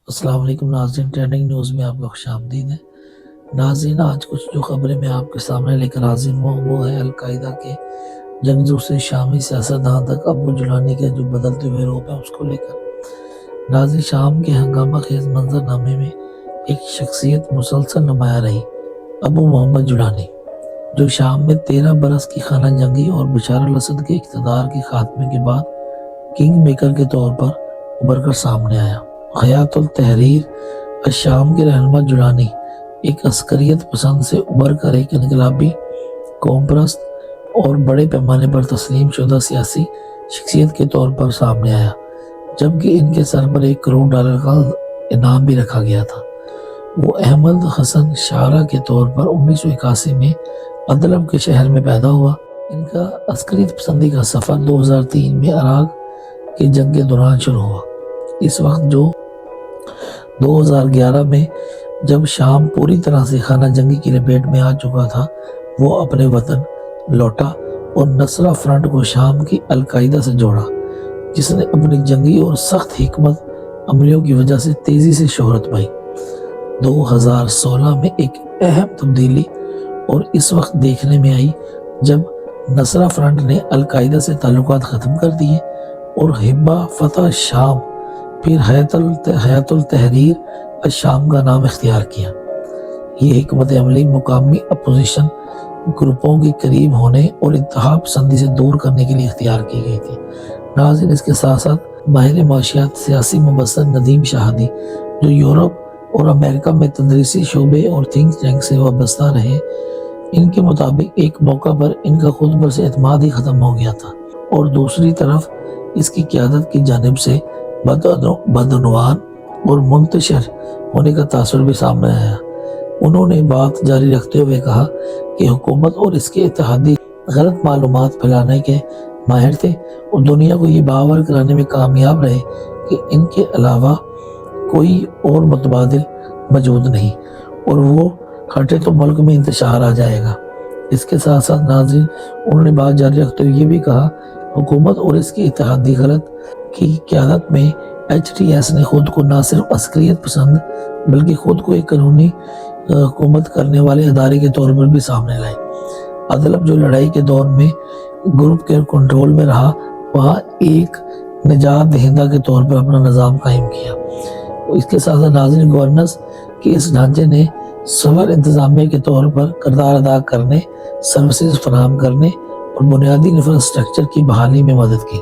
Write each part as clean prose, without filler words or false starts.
السلام علیکم ناظرین، ٹرینڈنگ نیوز میں آپ کا خوش آمدید ہے۔ ناظرین، آج کچھ جو خبریں میں آپ کے سامنے لے کر حاضر ہوں وہ ہے القاعدہ کے جنگجو سے شامی سیاستداں تک ابو جولانی کے جو بدلتے ہوئے روپ ہے اس کو لے کر۔ ناظرین، شام کے ہنگامہ خیز منظر نامے میں ایک شخصیت مسلسل نمایاں رہی، ابو محمد جولانی، جو شام میں 13 برس کی خانہ جنگی اور بشار الاسد کے اقتدار کے خاتمے کے بعد کنگ میکر کے طور پر ابھر کر سامنے آیا۔ حیات التحریر الشام کے رہنما جولانی ایک عسکریت پسند سے ابھر کر ایک انقلابی، قوم پرست اور بڑے پیمانے پر تسلیم شدہ سیاسی شخصیت کے طور پر سامنے آیا، جبکہ ان کے سر پر $1 کروڑ کا انعام بھی رکھا گیا تھا۔ وہ احمد حسن شارہ کے طور پر 1981 میں ادلب کے شہر میں پیدا ہوا۔ ان کا عسکریت پسندی کا سفر 2003 میں عراق کی جنگ کے دوران شروع ہوا۔ اس وقت جو 2011 میں جب شام پوری طرح سے خانہ جنگی کی لپیٹ میں آ چکا تھا، وہ اپنے وطن لوٹا اور نصرہ فرنٹ کو شام کی القاعدہ سے جوڑا، جس نے اپنی جنگی اور سخت حکمت عملیوں کی وجہ سے تیزی سے شہرت پائی۔ 2016 میں ایک اہم تبدیلی اور اس وقت دیکھنے میں آئی جب نصرہ فرنٹ نے القاعدہ سے تعلقات ختم کر دیے اور حبہ فتح شام پھر حیات التحریر الشام کا نام اختیار کیا۔ یہ حکمت عملی مقامی اپوزیشن گروپوں کے قریب ہونے اور اتحاد پسندی سے دور کرنے کے لیے اختیار کی گئی تھی۔ ناظرین، اس کے ساتھ ساتھ ماہر معاشیات سیاسی مبصر ندیم شہادی، جو یورپ اور امریکہ میں تدریسی شعبے اور تھنک ٹینک سے وابستہ رہے، ان کے مطابق ایک موقع پر ان کا خود پر سے اعتماد ہی ختم ہو گیا تھا اور دوسری طرف اس کی قیادت کی جانب سے بدعنوان اور منتشر ہونے کا تاثر بھی سامنے آیا۔ انہوں نے بات جاری رکھتے ہوئے کہا کہ حکومت اور اس کے اتحادی غلط معلومات پھیلانے کے ماہر تھے اور دنیا کو یہ باور کرانے میں کامیاب رہے کہ ان کے علاوہ کوئی اور متبادل موجود نہیں اور وہ ہٹے تو ملک میں انتشار آ جائے گا۔ اس کے ساتھ ساتھ ناظرین، انہوں نے بات جاری رکھتے ہوئے یہ بھی کہا، حکومت اور اس کی اتحادی غلط کی قیادت میں HTS نے خود کو نہ صرف عسکریت پسند بلکہ خود کو ایک قانونی حکومت کرنے والے ادارے کے طور پر بھی سامنے لائے۔ ادلب جو لڑائی کے دور میں گروپ کے کنٹرول میں رہا، وہاں ایک نجات دہندہ کے طور پر اپنا نظام قائم کیا۔ اس کے ساتھ ساتھ ناظرین، گورننس کے اس ڈھانچے نے سول انتظامیہ کے طور پر کردار ادا کرنے، سروسز فراہم کرنے اور بنیادی انفراسٹرکچر کی بحالی میں مدد کی۔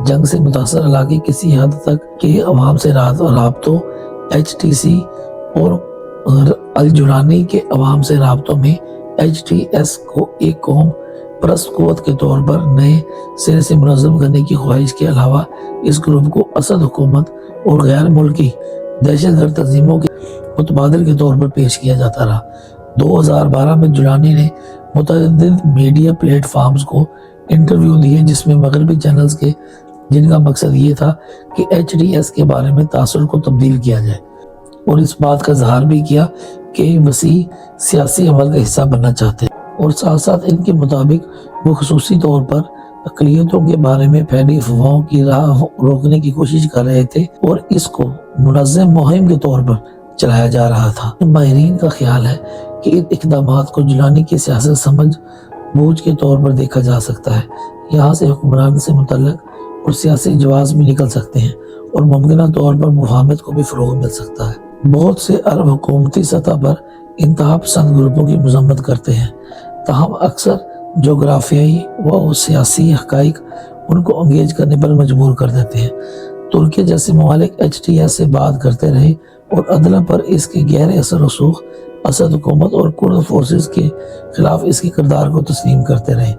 جنگ سے متاثر علاقے کسی حد تک کے عوام سے رابطوں، HTC اور الجولانی کے عوام سے رابطوں میں HTS کو ایک قوم پرست قوت کے طور پر نئے سرے سے منظم کرنے کی خواہش کے علاوہ اس گروپ کو اسد حکومت اور غیر ملکی دہشت گرد تنظیموں کے متبادل کے طور پر پیش کیا جاتا رہا۔ 2012 میں جولانی نے متعدد میڈیا پلیٹ فارمز کو انٹرویو دیے جس میں مغربی چینلز کے، جن کا مقصد یہ تھا کہ HTS کے بارے میں تاثر کو تبدیل کیا جائے اور اس بات کا اظہار بھی کیا کہ وسیع سیاسی عمل کا حصہ بننا چاہتے ہیں، اور ساتھ ساتھ ان کے مطابق وہ خصوصی طور پر اقلیتوں کے بارے میں پھیلی افواہوں کی راہ روکنے کی کوشش کر رہے تھے اور اس کو منظم مہم کے طور پر چلایا جا رہا تھا۔ ماہرین کا خیال ہے کہ ان اقدامات کو جولانی کی سیاست سمجھ بوجھ کے طور پر دیکھا جا سکتا ہے۔ یہاں سے حکمران سے متعلق اور سیاسی جواز بھی نکل سکتے ہیں اور ممکنہ طور پر مفاہمت کو بھی فروغ مل سکتا ہے۔ بہت سے عرب حکومتی سطح پر انتہا پسند گروپوں کی مذمت کرتے ہیں، تاہم اکثر جغرافیائی و سیاسی حقائق ان کو انگیج کرنے پر مجبور کر دیتے ہیں۔ ترکی جیسے ممالک HTS سے بات کرتے رہے اور عدلیہ پر اس کی گہرے اثر رسوخ، اسد حکومت اور کرد فورسز کے خلاف اس کے کردار کو تسلیم کرتے رہے۔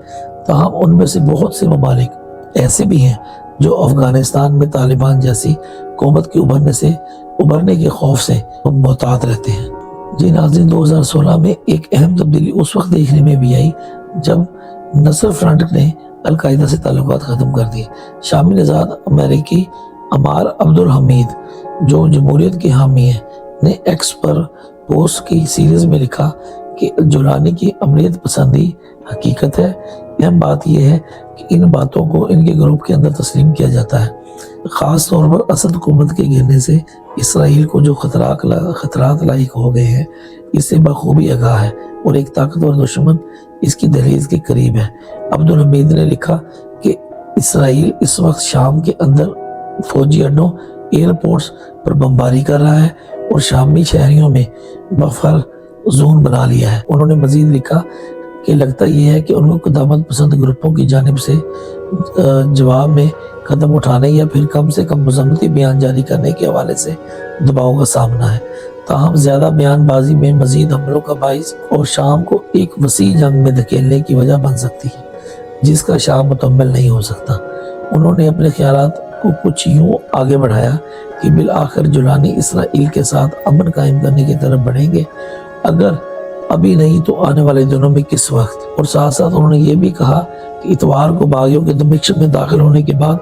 تاہم ان میں سے بہت سے ممالک ایسے بھی ہیں جو افغانستان میں طالبان جیسی حکومت کے ابھرنے کے خوف سے محتاط رہتے ہیں۔ جی ناظرین، 2016 میں ایک اہم تبدیلی اس وقت دیکھنے میں بھی آئی جب نصر فرنٹ نے القاعدہ سے تعلقات ختم کر دیے۔ شامی نژاد امریکی عمار عبدالحمید، جو جمہوریت کے حامی ہیں، نے ایکس پر پوسٹ کی سیریز میں لکھا کہ جولانی کی امریت پسندی حقیقت ہے۔ اہم بات یہ ہے کہ ان باتوں کو ان کے گروپ کے اندر تسلیم کیا جاتا ہے، خاص طور پر اسد حکومت کے گرنے سے اسرائیل کو جو خطرات لاحق ہو گئے ہیں اس سے بخوبی آگاہ ہے اور ایک طاقتور دشمن اس کی دہلیز کے قریب ہے۔ عبدالحمید نے لکھا کہ اسرائیل اس وقت شام کے اندر فوجی اڈوں، ایئرپورٹس پر بمباری کر رہا ہے اور شامی شہریوں میں بفر زون بنا لیا ہے۔ انہوں نے مزید لکھا کہ لگتا یہ ہے کہ ان کو قدامت پسند گروپوں کی جانب سے جواب میں قدم اٹھانے یا پھر کم سے کم مذمتی بیان جاری کرنے کے حوالے سے دباؤ کا سامنا ہے۔ تاہم زیادہ بیان بازی میں مزید حملوں کا باعث اور شام کو ایک وسیع جنگ میں دھکیلنے کی وجہ بن سکتی ہے جس کا شام مکمل نہیں ہو سکتا۔ انہوں نے اپنے خیالات کو کچھ یوں آگے بڑھایا کہ بالآخر جولانی اسرائیل کے ساتھ امن قائم کرنے کی طرف بڑھیں گے، اگر ابھی نہیں تو آنے والے دنوں میں کس وقت۔ اور ساتھ ساتھ انہوں نے یہ بھی کہا کہ اتوار کو باغیوں کے دمشق میں داخل ہونے کے بعد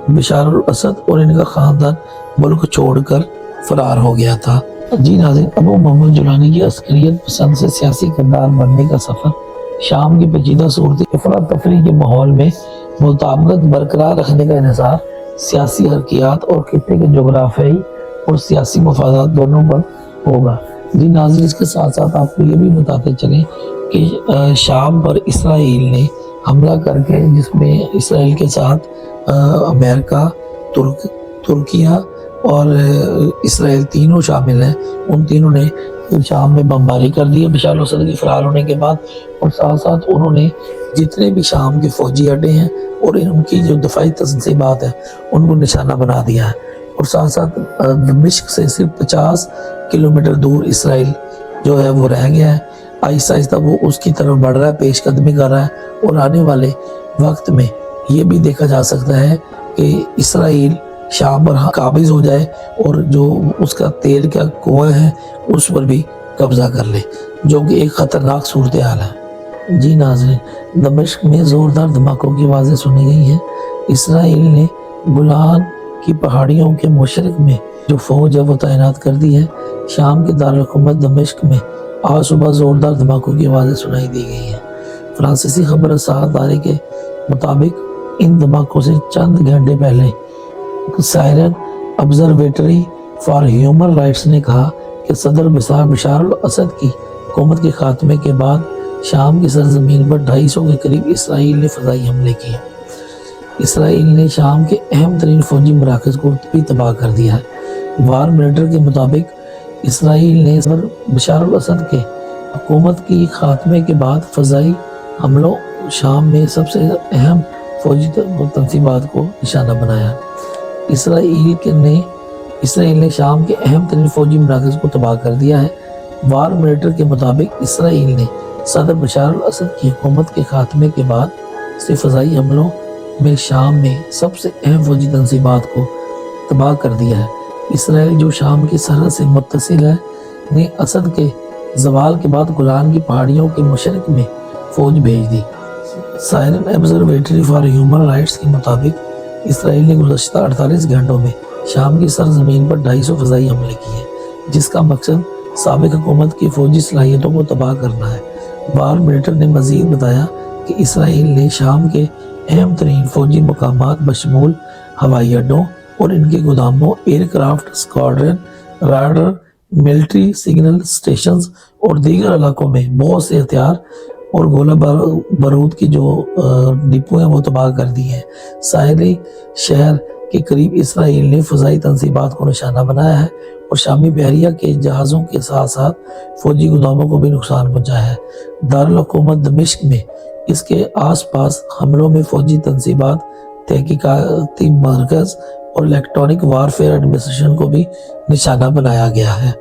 بشار الاسد اور ان کا خاندان ملک چھوڑ کر فرار ہو گیا تھا۔ جی ناظرین، ابو محمد جولانی کی عسکریت پسند سے سیاسی کردار بننے کا سفر شام کی پیچیدہ صورتی افراتفری کے ماحول میں مطابقت برقرار رکھنے کا انحصار سیاسی حرکیات اور خطے کے جغرافیائی اور سیاسی مفادات دونوں پر ہوگا۔ جی ناظرین، اس کے ساتھ ساتھ آپ کو یہ بھی بتاتے چلیں کہ شام پر اسرائیل نے حملہ کر کے، جس میں اسرائیل کے ساتھ امریکہ، ترکیہ اور اسرائیل تینوں شامل ہیں، ان تینوں نے شام میں بمباری کر دی بشار الاسد کے فرار ہونے کے بعد۔ اور ساتھ ساتھ انہوں نے جتنے بھی شام کے فوجی اڈے ہیں اور ان کی جو دفاعی تنصیبات ہیں ان کو نشانہ بنا دیا ہے۔ اور ساتھ ساتھ دمشق سے صرف 50 کلومیٹر دور اسرائیل جو ہے وہ رہ گیا ہے۔ آہستہ آہستہ وہ اس کی طرف بڑھ رہا ہے، پیش قدمی کر رہا ہے، اور آنے والے وقت میں یہ بھی دیکھا جا سکتا ہے کہ اسرائیل شام پر قابض ہو جائے اور جو اس کا تیل کا کنواں ہے اس پر بھی قبضہ کر لے، جو کہ ایک خطرناک صورتحال ہے۔ جی ناظرین، دمشق میں زوردار دھماکوں کی آوازیں سنی گئی ہیں۔ اسرائیل نے گولان کی پہاڑیوں کے مشرق میں جو فوج ہے وہ تعینات کر دی ہے۔ شام کے دارالحکومت دمشق میں آج صبح زوردار دھماکوں کی آوازیں سنائی دی گئی ہیں۔ فرانسیسی خبر رساں ادارے کے مطابق ان دھماکوں سے چند گھنٹے پہلے siren observatory for human rights نے کہا کہ صدر بشار الاسد کی حکومت کے خاتمے کے بعد شام کی سرزمین پر 250 کے قریب اسرائیل نے فضائی حملے کیے۔ اسرائیل نے شام کے اہم ترین فوجی مراکز کو بھی تباہ کر دیا ہے۔ وار منیٹر کے مطابق اسرائیل نے صدر بشار الاسد کے حکومت کی خاتمے کے بعد فضائی حملوں شام میں سب سے اہم فوجی تنصیبات کو نشانہ بنایا۔ اسرائیل نے شام کے اہم ترین فوجی مراکز کو تباہ کر دیا ہے۔ وار منیٹر کے مطابق اسرائیل نے صدر بشار الاسد کی حکومت کے خاتمے کے بعد سے فضائی حملوں میں شام میں سب سے اہم فوجی تنصیبات کو تباہ کر دیا ہے۔ اسرائیل جو شام کی سرحد سے متصل ہے نے اسد کے زوال کے بعد گولان کی پہاڑیوں کے مشرق میں فوج بھیج دی۔ Syrian observatory for human rights کے مطابق اسرائیل نے گزشتہ 48 گھنٹوں میں شام کی سرزمین پر 250 فضائی حملے کیے، جس کا مقصد سابق حکومت کی فوجی صلاحیتوں کو تباہ کرنا ہے۔ وار منیٹر نے مزید بتایا کہ اسرائیل نے شام کے اہم ترین فوجی مقامات بشمول ہوائی اڈوں اور ان کے گوداموں، aircraft squadron, radar, military signal stations اور دیگر علاقوں میں بہت سے ہتھیار اور گولہ بارود کی جو ڈپو ہیں وہ تباہ کر دی ہیں۔ ساحلی شہر کے قریب اسرائیل نے فضائی تنصیبات کو نشانہ بنایا ہے اور شامی بحریہ کے جہازوں کے ساتھ ساتھ فوجی گوداموں کو بھی نقصان پہنچایا ہے۔ دارالحکومت دمشق میں اس کے آس پاس حملوں میں فوجی تنصیبات، تحقیقاتی مرکز اور الیکٹرانک وارفیئر ایڈمنسٹریشن کو بھی نشانہ بنایا گیا ہے۔